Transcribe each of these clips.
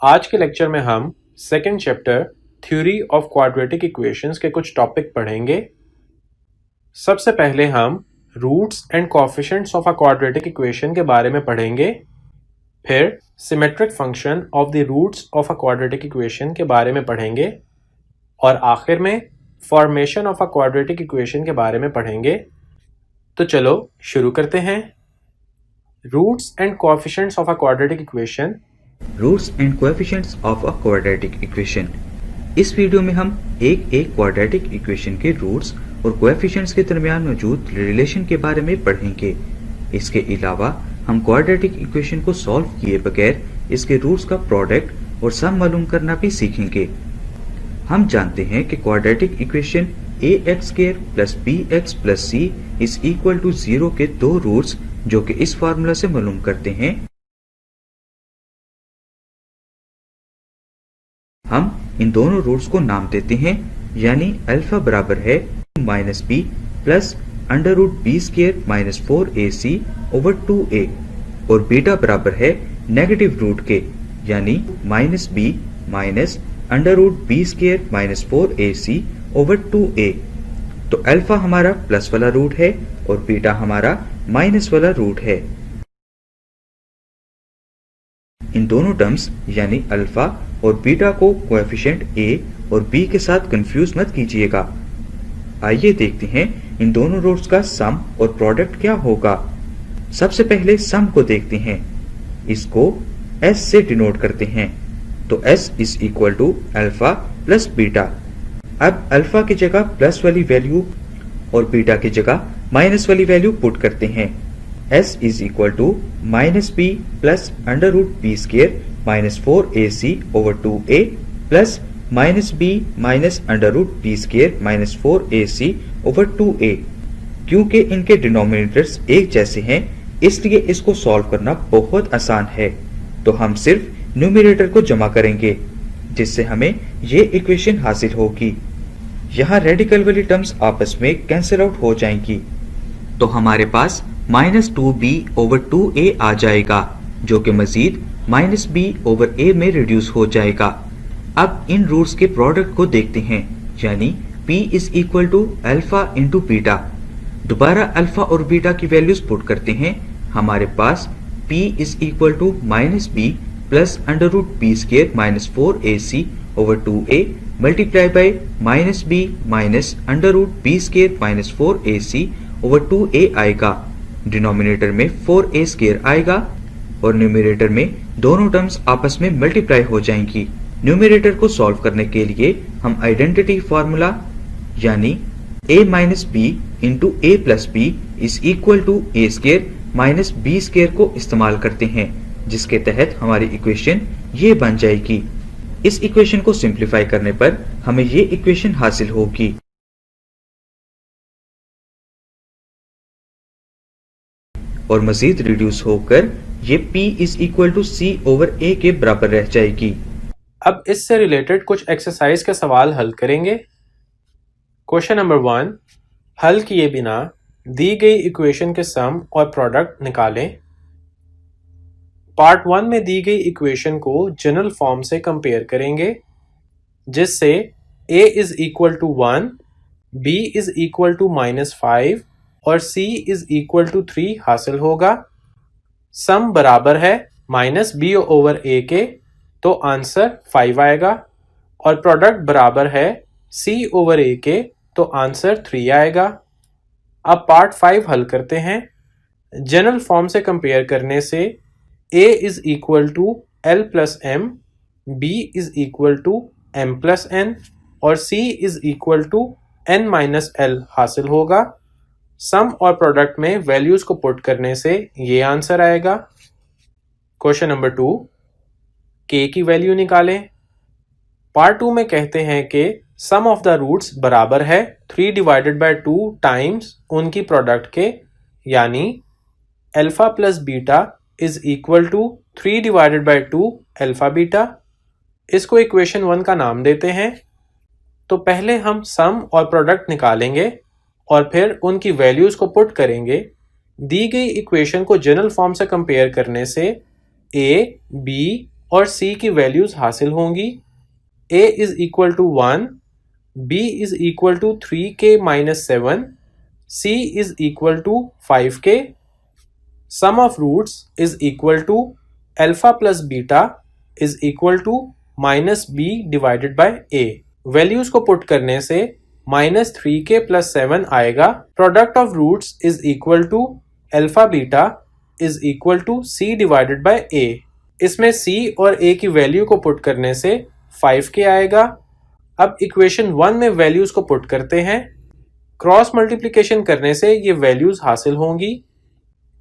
आज के लेक्चर में हम second chapter theory of quadratic equations के कुछ टॉपिक पढ़ेंगे। सबसे पहले हम roots and coefficients of a quadratic equation के बारे में पढ़ेंगे, फिर symmetric function of the roots of a quadratic equation के बारे में पढ़ेंगे और आखिर में formation of a quadratic equation के बारे में पढ़ेंगे। तो चलो शुरू करते हैं। Roots and coefficients of a quadratic equation. Roots and coefficients of a quadratic equation. इस वीडियो में हम एक क्वाड्रेटिक इक्वेशन के रूट्स और कोएफिशिएंट्स के दरमियान मौजूद रिलेशन के बारे में पढ़ेंगे। इसके अलावा हम क्वाड्रेटिक इक्वेशन को सॉल्व किए बगैर इसके रूट्स का प्रोडक्ट और सम मालूम करना भी सीखेंगे। हम जानते हैं कि quadratic equation ax² + bx + c is equal to 0 के दो रूट्स जो कि इस फार्मूला से मालूम करते हैं। हम इन दोनों रूट्स को नाम देते हैं, यानी अल्फा बराबर है -b plus √b² - 4ac over 2a और बीटा बराबर है नेगेटिव रूट के, यानी -b minus √b² - 4ac over 2a। तो अल्फा हमारा प्लस वाला रूट है और बीटा हमारा माइनस वाला रूट है। इन दोनों टर्म्स यानी अल्फा और बीटा को कोएफिशिएंट a और b के साथ कंफ्यूज मत कीजिएगा। आइए देखते हैं इन दोनों रूट्स का सम और प्रोडक्ट क्या होगा। सबसे पहले सम को देखते हैं। इसको s से डिनोट करते हैं, तो s is equal to alpha plus beta. अब अल्फा की जगह प्लस वाली वैल्यू और बीटा की जगह माइनस वाली वैल्यू पुट करते हैं। s is equal to -b plus √b² - 4ac over 2a plus -b minus √b² - 4ac over 2a। क्योंकि इनके डिनोमिनेटर्स एक जैसे हैं, इसलिए इसको सॉल्व करना बहुत आसान है। तो हम सिर्फ न्यूमरेटर को जमा करेंगे, जिससे हमें ये इक्वेशन हासिल होगी। यहाँ रेडिकल वाली टर्म्स आपस में कैंसिल आउट हो जाएंगी, तो हमारे पास -2b ओवर 2a आ जाएगा, जो कि मजीद -b ओवर a में रिड्यूस हो जाएगा। अब इन रूट्स के प्रोडक्ट को देखते हैं, यानी p is equal to alpha into beta. दोबारा अल्फा और बीटा की वैल्यूज पुट करते हैं। हमारे पास p is equal to -b plus √b² - 4ac over 2a multiply by -b minus √b² - 4ac over 2a आएगा। डिनोमिनेटर में 4a² आएगा और न्यूमरेटर में दोनों टर्म्स आपस में मल्टीप्लाई हो जाएंगी। न्यूमरेटर को सॉल्व करने के लिए हम आइडेंटिटी फार्मूला यानी a minus b into a plus b is equal to a² minus b² को इस्तेमाल करते हैं, जिसके तहत हमारी इक्वेशन ये बन जाएगी। इस इक्वेशन को सिंप्लीफाई करने पर हमें ये इक्वेशन हासिल होगी। और मजीद रिड्यूस होकर ये p is equal to c over a के बराबर रह जाएगी। अब इससे रिलेटेड कुछ एक्सरसाइज के सवाल हल करेंगे। क्वेश्चन नंबर 1, हल किए बिना दी गई इक्वेशन के सम और प्रोडक्ट निकालें। पार्ट 1 में दी गई इक्वेशन को जनरल फॉर्म से कंपेयर करेंगे, जिससे a is equal to 1, b is equal to -5 और c इज इक्वल टू 3 हासिल होगा। सम बराबर है -b ओवर a के, तो आंसर 5 आएगा, और प्रोडक्ट बराबर है c ओवर a के, तो आंसर 3 आएगा। अब पार्ट 5 हल करते हैं। जनरल फॉर्म से कंपेयर करने से a is equal to l plus m, b is equal to m plus n और c is equal to n minus l हासिल होगा। सम और प्रोडक्ट में वैल्यूज को पुट करने से ये आंसर आएगा। क्वेश्चन नंबर 2, k की वैल्यू निकालें। पार्ट 2 में कहते हैं कि सम ऑफ द रूट्स बराबर है 3/2 टाइम्स उनकी प्रोडक्ट के, यानी alpha plus beta is equal to 3/2 alpha beta. इसको इक्वेशन 1 का नाम देते हैं। तो पहले हम सम और प्रोडक्ट निकालेंगे और फिर उनकी वैल्यूज को पुट करेंगे। दी गई इक्वेशन को जनरल फॉर्म से कंपेयर करने से a, b और C की वैल्यूज हासिल होंगी। A is equal to 1, B is equal to 3k minus 7, C is equal to 5k। Sum of roots is equal to alpha plus beta is equal to minus b divided by a। Values को put करने से minus 3k plus 7 आएगा। Product of roots is equal to alpha beta is equal to c divided by a। इसमें c और a की value को put करने से 5k आएगा। अब इक्वेशन 1 में वैल्यूज को पुट करते हैं। क्रॉस मल्टीप्लिकेशन करने से ये वैल्यूज हासिल होंगी।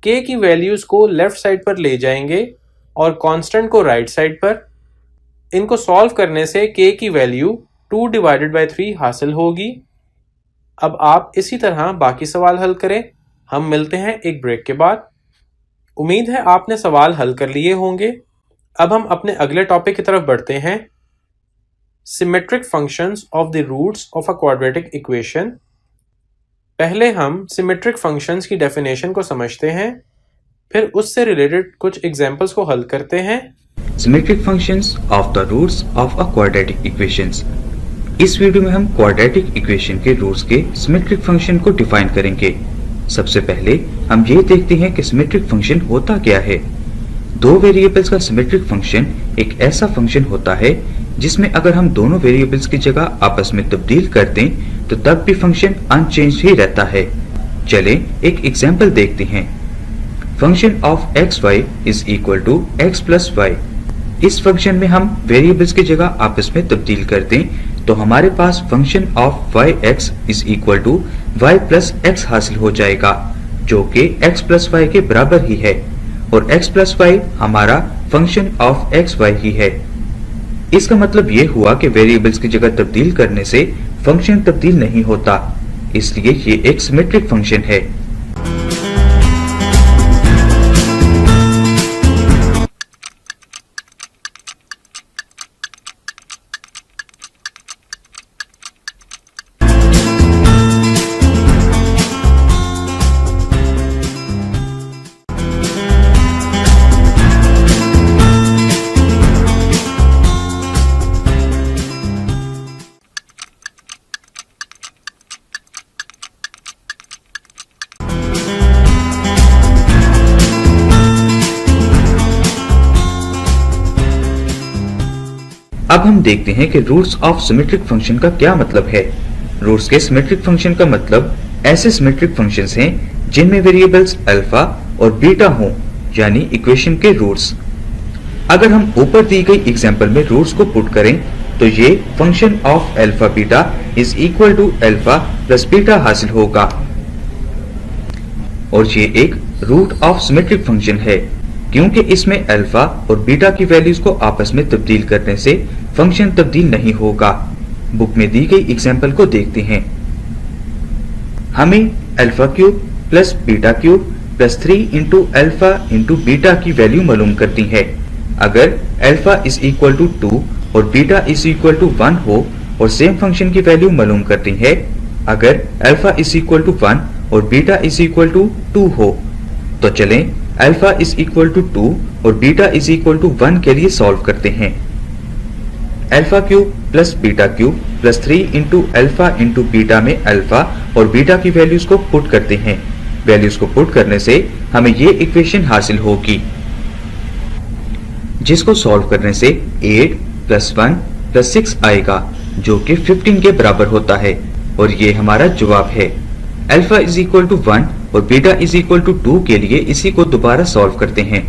k की वैल्यूज को लेफ्ट साइड पर ले जाएंगे और कांस्टेंट को राइट साइड पर। इनको सॉल्व करने से k की वैल्यू 2 डिवाइडेड बाय 3 हासिल होगी। अब आप इसी तरह बाकी सवाल हल करें। हम मिलते हैं एक ब्रेक के बाद। उम्मीद है आपने सवाल हल कर लिए होंगे। अब हम अपने अगले टॉपिक की तरफ बढ़ते हैं, symmetric functions of the roots of a quadratic equation. पहले हम सिमेट्रिक फंक्शंस की डेफिनेशन को समझते हैं, फिर उससे रिलेटेड कुछ एग्जांपल्स को हल करते हैं। Symmetric functions of the roots of a quadratic equations. इस वीडियो में हम क्वाड्रेटिक इक्वेशन के रूट्स के सिमेट्रिक फंक्शन को डिफाइन करेंगे। सबसे पहले हम ये देखते हैं कि सिमेट्रिक फंक्शन होता क्या है। दो वेरिएबल्स का सिमेट्रिक फंक्शन एक ऐसा फंक्शन होता है जिसमें अगर हम दोनों वेरिएबल्स की जगह आपस में तब्दील कर दें तो तब भी फंक्शन अनचेंज ही रहता है। चलें एक एग्जांपल देखते हैं। Function of x y is equal to x plus y. इस फंक्शन में हम वेरिएबल्स की जगह आपस में तब्दील कर दें तो हमारे पास function of y x is equal to y plus x हासिल हो जाएगा, जो कि एक्स प्लस वाई के बराबर ही है, और एक्स प्लस वाई हमारा function of x why he है। इसका मतलब ये हुआ कि वेरिएबल्स की जगह तब्दील करने से फंक्शन तब्दील नहीं होता, इसलिए ये एक सिमेट्रिक फंक्शन है। अब हम देखते हैं कि रूट्स ऑफ सिमेट्रिक फंक्शन का क्या मतलब है। रूट्स के सिमेट्रिक फंक्शन का मतलब ऐसे सिमेट्रिक फंक्शंस हैं जिनमें वेरिएबल्स अल्फा और बीटा हों, यानी इक्वेशन के रूट्स। अगर हम ऊपर दी गई एग्जांपल में रूट्स को पुट करें तो ये function of alpha beta is equal to alpha plus beta हासिल होगा, और ये एक रूट ऑफ सिमेट्रिक फंक्शन है क्योंकि इसमें अल्फा और बीटा की वैल्यूज को आपस में तब्दील करने से फंक्शन तब्दील नहीं होगा। बुक में दी गई एग्जांपल को देखते हैं। हमें alpha cube plus beta cube plus 3 into alpha into beta की वैल्यू मालूम करती है। अगर अल्फा इज इक्वल टू 2 और बीटा इज इक्वल टू 1 हो और सेम फंक्शन की वैल्यू मालूम करती है अगर अल्फा इज इक्वल टू 1 और बीटा इज इक्वल टू 2 हो। तो चलें अल्फा इज इक्वल टू 2 और बीटा इज इक्वल टू 1 के लिए सॉल्व करते हैं। Alpha cube plus beta cube plus 3 into alpha into beta में अल्फा और बीटा की वैल्यूज को पुट करते हैं। वैल्यूज को पुट करने से हमें ये इक्वेशन हासिल होगी, जिसको सॉल्व करने से 8 प्लस 1 प्लस 6 आएगा, जो कि 15 के बराबर होता है, और ये हमारा जवाब है। अल्फा इज इक्वल टू 1 और बीटा इज इक्वल टू 2 के लिए इसी को दोबारा सॉल्व करते हैं।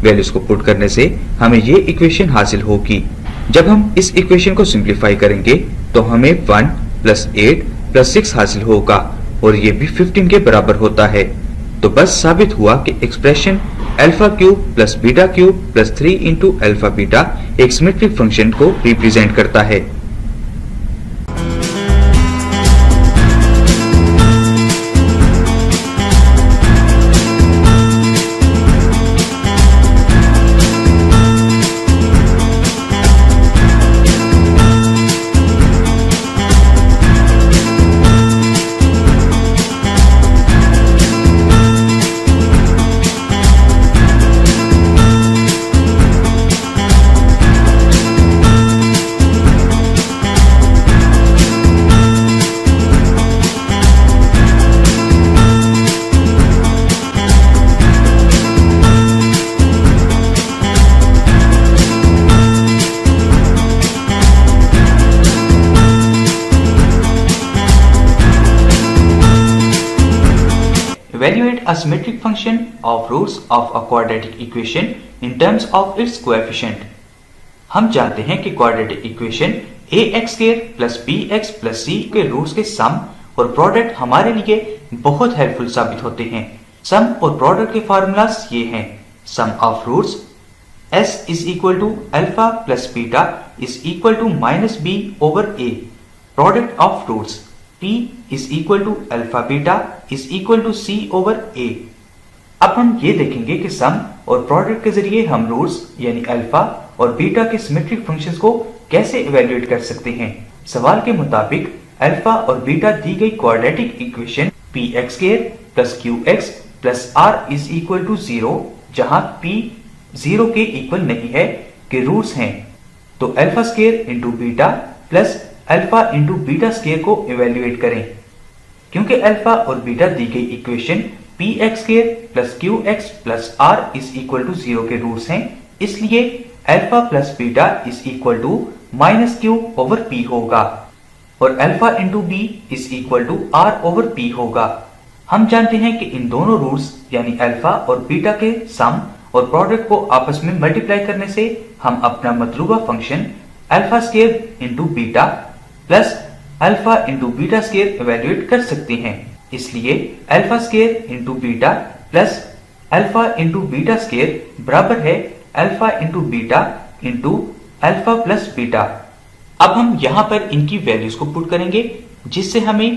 वैल्यूज को पुट करने से हमें ये इक्वेशन हासिल होगी। जब हम इस इक्वेशन को सिंप्लीफाई करेंगे तो हमें 1 प्लस 8 प्लस 6 हासिल होगा, और ये भी 15 के बराबर होता है। तो बस साबित हुआ कि expression alpha cube plus beta cube plus 3 into alpha beta एक सिमेट्रिक फंक्शन को रिप्रेजेंट करता है। a symmetric function of roots of a quadratic equation in terms of its coefficient. हम जानते हैं कि quadratic equation ax² plus bx plus c के roots के सम और प्रोडक्ट हमारे लिए बहुत हेल्पफुल साबित होते हैं। सम और प्रोडक्ट के फार्मूलास ये हैं। Sum of roots s is equal to alpha plus beta is equal to minus b over a। Product of roots p is equal to alpha beta is equal to c over a। अब हम ये देखेंगे कि सम और product के जरिए हम roots यानी अल्फा और बीटा के सिमेट्रिक फंक्शंस को कैसे इवेल्युएट कर सकते हैं। सवाल के मुताबिक अल्फा और बीटा दी गई quadratic equation px² plus qx plus r is equal to 0 जहां p 0 के इक्वल नहीं है के रूट्स हैं। तो alpha square into beta plus alpha into beta square को इवेल्युएट करें। क्योंकि अल्फा और बीटा दी गई equation px² plus qx plus r is equal to 0 के रूट्स हैं, इसलिए alpha plus beta is equal to minus q over p होगा और alpha into b is equal to r over p होगा। हम जानते हैं कि इन दोनों रूट्स यानी अल्फा और बीटा के सम और प्रोडक्ट को आपस में मल्टीप्लाई करने से हम अपना मतलूबा function alpha square into beta plus alpha into beta square evaluate कर सकते हैं। इसलिए alpha square into beta plus alpha into beta square बराबर है alpha into beta into alpha plus beta. अब हम यहाँ पर इनकी वैल्यूज को पुट करेंगे जिससे हमें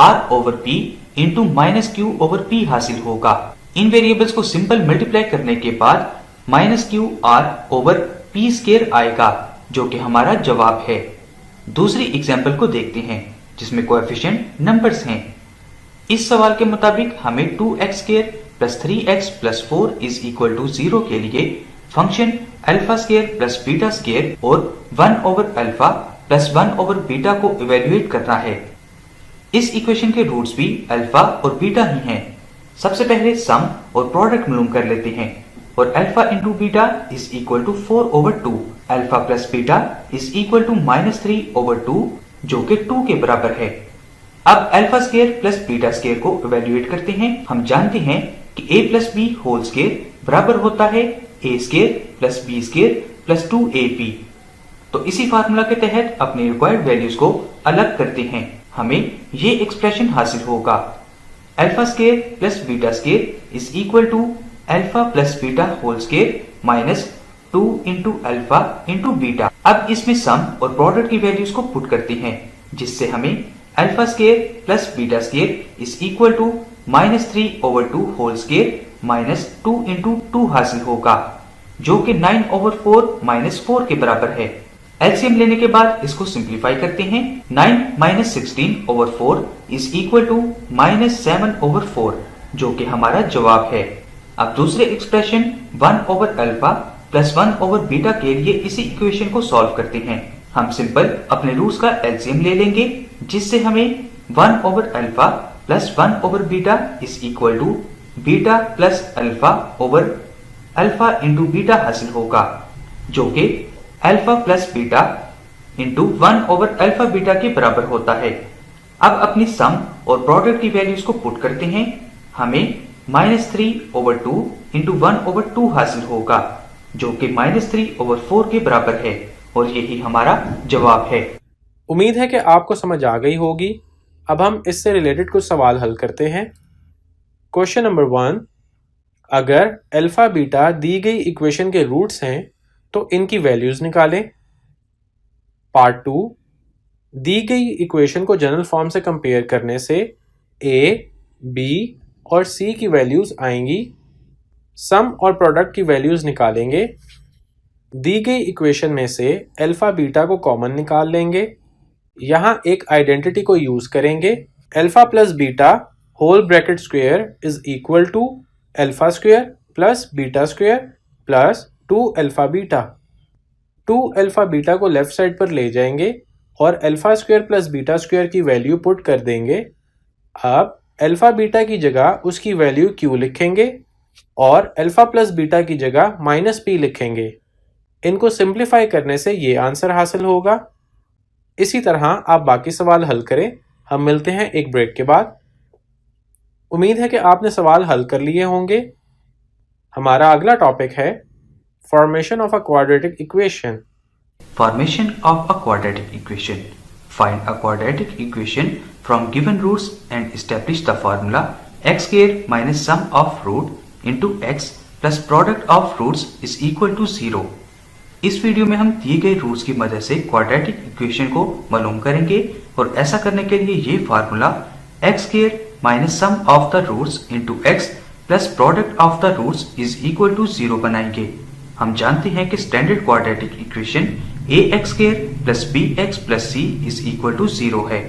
r over p into minus Q over p हासिल होगा। इन वेरिएबल्स को सिंपल मल्टीप्लाई करने के बाद minus Q r over p square आएगा जो कि हमारा जवाब है। दूसरी एग्जाम्पल को देखते हैं जिसमें कोएफिशिएंट नंबर्स हैं। इस सवाल के मुताबिक हमें 2x² plus 3x plus 4 is equal to 0 के लिए function alpha square plus beta square और 1 over alpha plus 1 over beta को इवेल्युएट करना है। इस इक्वेशन के रूट्स भी अल्फा और बीटा ही हैं। सबसे पहले सम और प्रोडक्ट मालूम कर लेते हैं और alpha into beta is equal to 4 over 2। Alpha plus beta is equal to minus 3 over 2 जो कि 2 के बराबर है। अब alpha square plus beta square को इवेल्युएट करते हैं। हम जानते हैं कि a plus b whole square बराबर होता है a square plus b square plus 2ab। तो इसी फार्मूला के तहत अपने रिक्वायर्ड वैल्यूज को अलग करते हैं। हमें ये एक्सप्रेशन हासिल होगा alpha square plus beta square is equal to alpha plus beta whole square minus 2 into alpha into beta. अब इसमें सम और प्रोडक्ट की वैल्यूज को पुट करते हैं जिससे हमें alpha square plus beta square is equal to minus 3 over 2 whole square minus 2 into 2 हासिल होगा जो कि 9 ओवर 4 माइनस 4 के बराबर है। एलसीएम लेने के बाद इसको सिंप्लीफाई करते हैं। 9 minus 16 over 4 is equal to minus 7 over 4 जो कि हमारा जवाब है। अब दूसरे expression 1 over alpha plus 1 over beta के लिए इसी इक्वेशन को सॉल्व करते हैं। हम सिंपल अपने रूट्स का एलसीएम ले लेंगे जिससे हमें 1 over alpha plus 1 over beta is equal to beta plus alpha over alpha into beta हासिल होगा जो कि alpha plus beta into 1 over alpha beta के बराबर होता है। अब अपनी सम और प्रोडक्ट की वैल्यूज को पुट करते हैं। हमें माइनस 3 ओवर 2 इंटू 1 ओवर 2 हासिल होगा जो कि माइनस 3 ओवर 4 के बराबर है और यही हमारा जवाब है। उम्मीद है कि आपको समझ आ गई होगी। अब हम इससे रिलेटेड कुछ सवाल हल करते हैं। क्वेश्चन नंबर 1, अगर अल्फा बीटा दी गई इक्वेशन के रूट्स हैं तो इनकी वैल्यूज निकालें। पार्ट 2, दी गई इक्वेशन को जनरल फॉर्म से कंपेयर करने से a, b और c की वैल्यूज आएंगी। सम और प्रोडक्ट की वैल्यूज निकालेंगे। दी गई इक्वेशन में से अल्फा बीटा को कॉमन निकाल लेंगे। यहाँ एक आइडेंटिटी को यूज करेंगे। Alpha plus beta whole bracket square is equal to alpha square plus beta square plus 2 alpha beta. 2 alpha beta को लेफ्ट साइड पर ले जाएंगे और alpha square plus beta square की वैल्यू पुट कर देंगे। अब अल्फा बीटा की जगह उसकी वैल्यू q लिखेंगे और अल्फा प्लस बीटा की जगह माइनस p लिखेंगे। इनको सिंप्लीफाई करने से ये आंसर हासिल होगा। इसी तरह आप बाकी सवाल हल करें। हम मिलते हैं एक ब्रेक के बाद। उम्मीद है कि आपने सवाल हल कर लिए होंगे। हमारा अगला टॉपिक है formation of a quadratic equation. Formation of a quadratic equation. Find a quadratic equation from given roots and establish the formula x square minus sum of root into x plus product of roots is equal to 0. इस video में हम दिए गए roots की मदद से quadratic equation को मालूम करेंगे और ऐसा करने के लिए ये formula x square minus sum of the roots into x plus product of the roots is equal to 0 बनाएंगे। हम जानते हैं कि standard quadratic equation ax square plus bx plus c is equal to 0 है।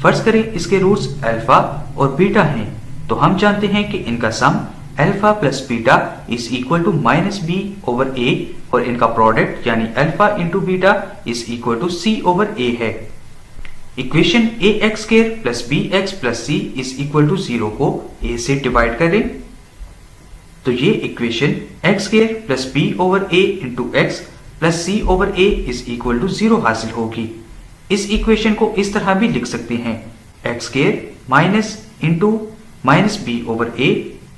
फर्ज करें इसके रूट्स अल्फा और बीटा हैं, तो हम जानते हैं कि इनका sum alpha plus beta is equal to minus b over a और इनका प्रोडक्ट यानी alpha into beta is equal to c over a है। Equation a x square plus b x plus c is equal to 0 को a से divide करें तो ये equation x square plus b over a into x plus c over a is equal to 0 हासिल होगी। इस equation को इस तरह भी लिख सकते हैं x square minus into minus b over a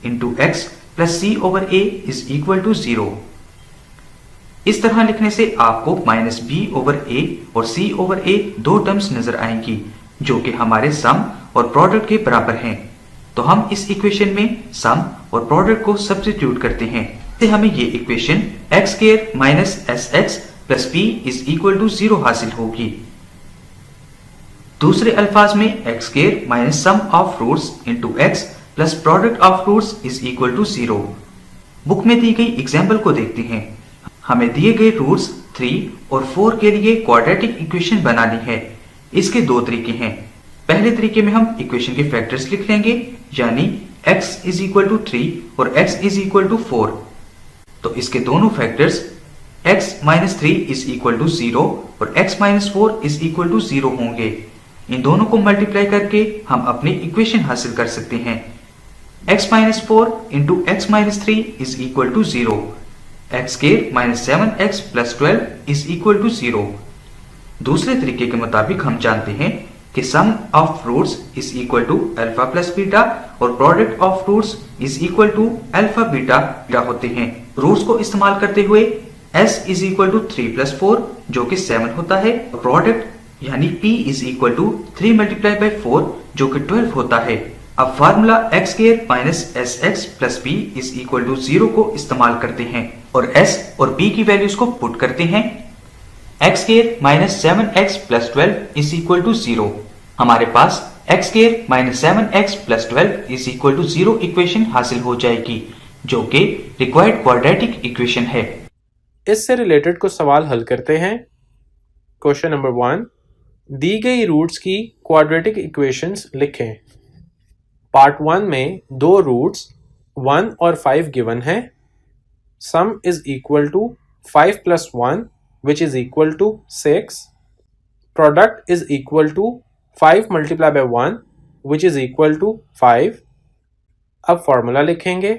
into x plus c over a is equal to 0। इस तरह लिखने से आपको माइनस बी ओवर ए और सी ओवर ए दो टर्म्स नजर आएंगी जो कि हमारे सम और प्रोडक्ट के बराबर हैं। तो हम इस इक्वेशन में सम और प्रोडक्ट को सब्स्टिट्यूट करते हैं, तो हमें ये equation x square minus s x plus b is equal to 0 हासिल होगी। दूसरे अल्फाज में x square minus sum of roots into x plus product of roots is equal to 0। Book में दी गई एग्जाम्पल को देखते हैं। हमें दिए गए रूट्स 3 और 4 के लिए क्वाड्रेटिक इक्वेशन बनानी है। इसके दो तरीके हैं। पहले तरीके में हम इक्वेशन के फैक्टर्स लिख लेंगे, यानी x इज इक्वल टू 3 और x इज इक्वल टू 4। तो इसके दोनों factors x minus 3 is equal to 0 और x minus 4 is equal to 0 होंगे। इन दोनों को मल्टीप्लाई करके हम अपनी इक्वेशन हासिल कर सकते हैं। x minus 4 into x minus 3 is equal to 0। X square minus 7x plus 12 is equal to 0। दूसरे तरीके के मुताबिक हम जानते हैं कि sum of roots is equal to alpha plus beta और product of roots is equal to alpha beta होते हैं। रूट्स को इस्तेमाल करते हुए s is equal to 3 plus 4 जो कि 7 होता है, प्रोडक्ट यानी p is equal to 3 multiply by 4 जो कि 12 होता है। अब formula x square minus s x plus b is equal to 0 को इस्तेमाल करते हैं और s और b की वैल्यूज को पुट करते हैं। X square minus 7x plus 12 is equal to 0। हमारे पास x square minus 7x plus 12 is equal to 0 equation हासिल हो जाएगी जो कि रिक्वायर्ड क्वाड्रेटिक इक्वेशन है। इससे रिलेटेड कुछ सवाल हल करते हैं। क्वेश्चन नंबर 1, दी गई रूट्स की क्वाड्रेटिक इक्वेशंस लिखें। पार्ट 1 में दो रूट्स 1 और 5 गिवन है। Sum is equal to 5 plus 1 which is equal to 6. Product is equal to 5 multiplied by 1 which is equal to 5. अब फॉर्मूला लिखेंगे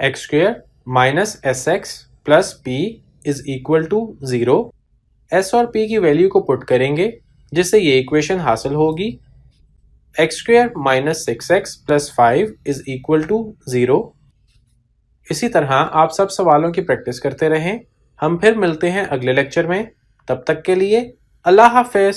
x square minus sx plus p is equal to 0. s और p की value को put करेंगे जिससे ये equation हासिल होगी x square minus 6x plus 5 is equal to 0. इसी तरह आप सब सवालों की प्रैक्टिस करते रहें। हम फिर मिलते हैं अगले लेक्चर में। तब तक के लिए अल्लाह हाफ़िज़।